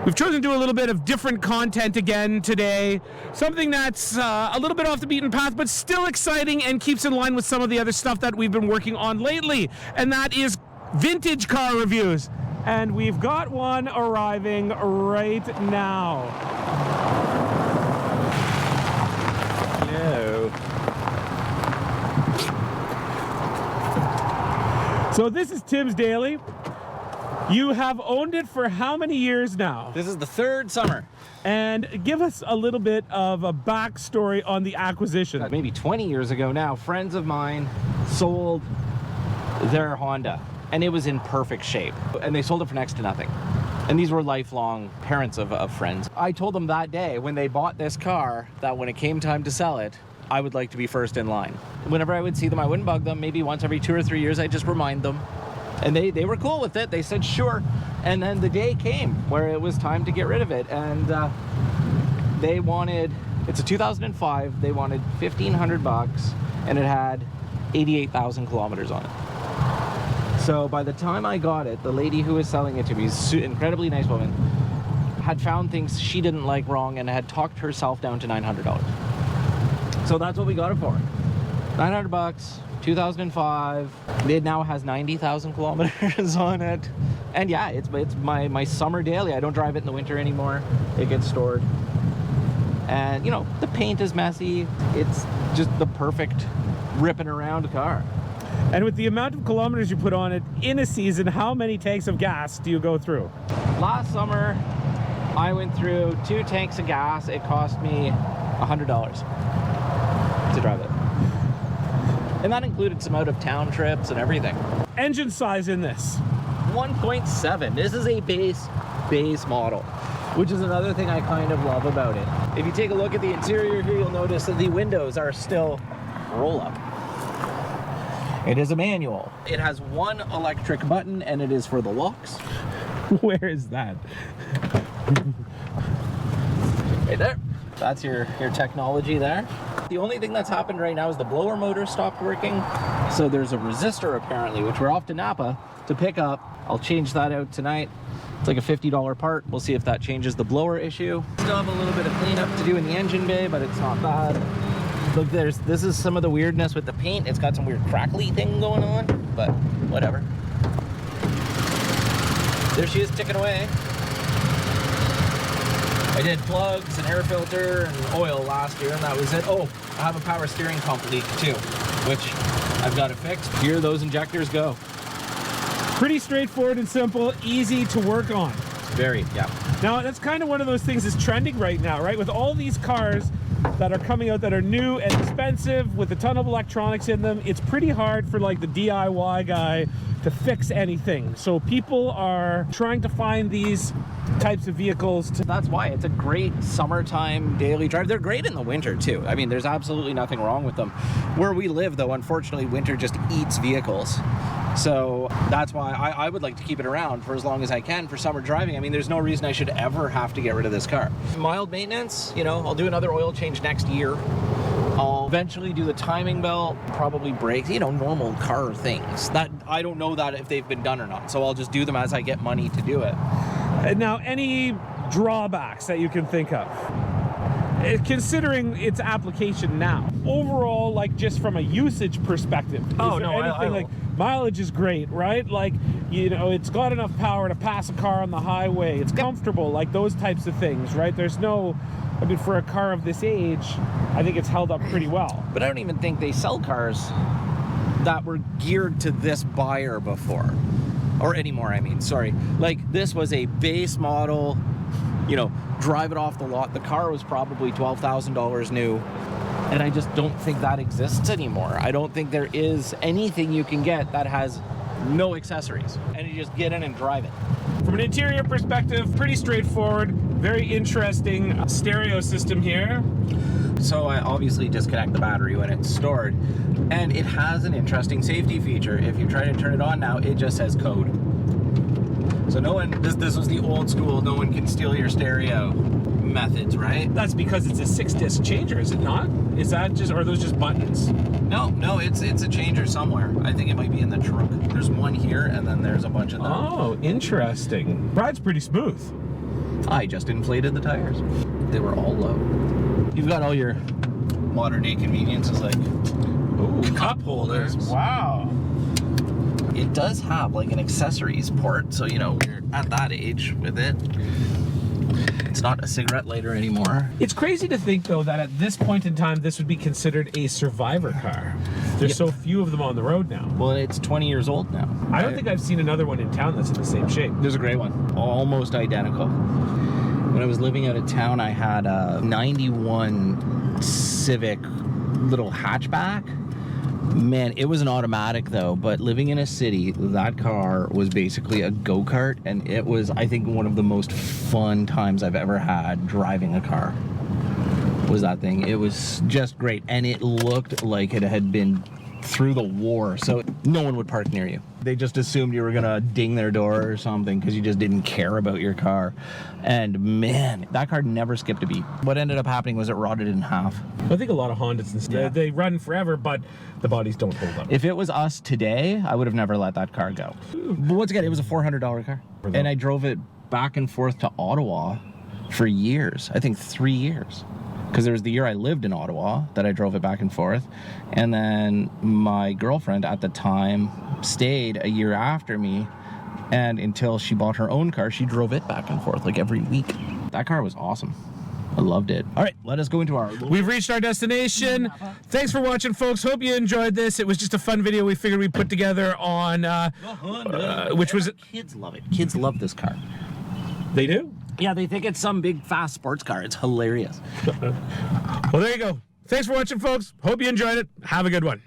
We've chosen to do a little bit of different content again today. Something that's a little bit off the beaten path, but still exciting and keeps in line with some of the other stuff that we've been working on lately. And that is vintage car reviews. And we've got one arriving right now. Hello. So this is Tim's Daily. You have owned it for how many years now? This is the third summer. And give us a little bit of a backstory on the acquisition. Maybe 20 years ago now, friends of mine sold their Honda, and it was in perfect shape. And they sold it for next to nothing. And these were lifelong parents of friends. I told them that day when they bought this car that when it came time to sell it, I would like to be first in line. Whenever I would see them, I wouldn't bug them. Maybe once every 2 or 3 years, I'd just remind them. And they were cool with it. They said, sure. And then the day came where it was time to get rid of it. And they wanted, it's a 2005, they wanted $1,500 and it had 88,000 kilometers on it. So by the time I got it, the lady who was selling it to me, incredibly nice woman, had found things she didn't like wrong and had talked herself down to $900. So that's what we got it for. $900. 2005. It now has 90,000 kilometers on it. And yeah, it's my summer daily. I don't drive it in the winter anymore. It gets stored. And you know, the paint is messy. It's just the perfect ripping around car. And with the amount of kilometers you put on it in a season, how many tanks of gas do you go through? Last summer, I went through 2 tanks of gas. It cost me $100 to drive it. And that included some out-of-town trips and everything. Engine size in this? 1.7. This is a base model, which is another thing I kind of love about it. If you take a look at the interior here, you'll notice that the windows are still roll-up. It is a manual. It has 1 electric button, and it is for the locks. Where is that? Right there. That's your technology there. The only thing that's happened right now is the blower motor stopped working. So there's a resistor apparently, which we're off to Napa to pick up. I'll change that out tonight. It's like a $50 part. We'll see if that changes the blower issue. Still have a little bit of cleanup to do in the engine bay, but it's not bad. Look, this is some of the weirdness with the paint. It's got some weird crackly thing going on, but whatever. There she is ticking away. I did plugs and air filter and oil last year, and that was it. Oh, I have a power steering pump leak too, which I've got it fixed. Here those injectors go. Pretty straightforward and simple, easy to work on. Very, yeah. Now, that's kind of one of those things that's trending right now, right? With all these cars that are coming out that are new and expensive with a ton of electronics in them, it's pretty hard for like the DIY guy to fix anything. So people are trying to find these types of vehicles. That's why it's a great summertime daily drive. They're great in the winter too. I mean, there's absolutely nothing wrong with them. Where we live though, unfortunately, winter just eats vehicles. So that's why I would like to keep it around for as long as I can for summer driving. I mean, there's no reason I should ever have to get rid of this car. Mild maintenance, you know, I'll do another oil change next year. I'll eventually do the timing belt, probably brakes, you know, normal car things. That I don't know that if they've been done or not. So I'll just do them as I get money to do it. Now, any drawbacks that you can think of? Considering its application now, overall, like just from a usage perspective, oh no, anything like mileage is great, right? Like, you know, it's got enough power to pass a car on the highway. It's comfortable, like those types of things, right? There's no, I mean, for a car of this age, I think it's held up pretty well. But I don't even think they sell cars that were geared to this buyer before, or anymore. I mean, sorry. Like this was a base model. You know, drive it off the lot. The car was probably $12,000 new, and I just don't think that exists anymore. I don't think there is anything you can get that has no accessories, and you just get in and drive it. From an interior perspective, pretty straightforward, very interesting stereo system here. So I obviously disconnect the battery when it's stored, and it has an interesting safety feature. If you try to turn it on now, it just says code. So no one, this was the old school, no one can steal your stereo methods, right? That's because it's a 6-disc changer, is it not? Is that just, or are those just buttons? No, it's a changer somewhere. I think it might be in the trunk. There's one here, and then there's a bunch of them. Oh, interesting. Ride's pretty smooth. I just inflated the tires. They were all low. You've got all your modern day conveniences like cup holders. Wow. It does have like an accessories port, so you know, you're at that age with it. It's not a cigarette lighter anymore. It's crazy to think, though, that at this point in time, this would be considered a survivor car. There's so few of them on the road now. Well, it's 20 years old now. I don't think I've seen another one in town that's in the same shape. There's a gray one, almost identical. When I was living out of town, I had a 91 Civic little hatchback. Man, it was an automatic though, but living in a city, that car was basically a go-kart, and it was, I think, one of the most fun times I've ever had driving a car. Was that thing. It was just great, and it looked like it had been through the war, so no one would park near you. They just assumed you were gonna ding their door or something because you just didn't care about your car. And man, that car never skipped a beat. What ended up happening was it rotted in half. I think a lot of Hondas instead, they run forever, but the bodies don't hold up. If it was us today, I would have never let that car go. But once again, it was a $400 car. And I drove it back and forth to Ottawa for years, I think 3 years. Because there was the year I lived in Ottawa that I drove it back and forth. And then my girlfriend at the time stayed a year after me. And until she bought her own car, she drove it back and forth like every week. That car was awesome. I loved it. All right, let us go into our... We've reached our destination. Thanks for watching, folks. Hope you enjoyed this. It was just a fun video we figured we'd put together on... which was... Kids love it. Kids love this car. They do? Yeah, they think it's some big, fast sports car. It's hilarious. Well, there you go. Thanks for watching, folks. Hope you enjoyed it. Have a good one.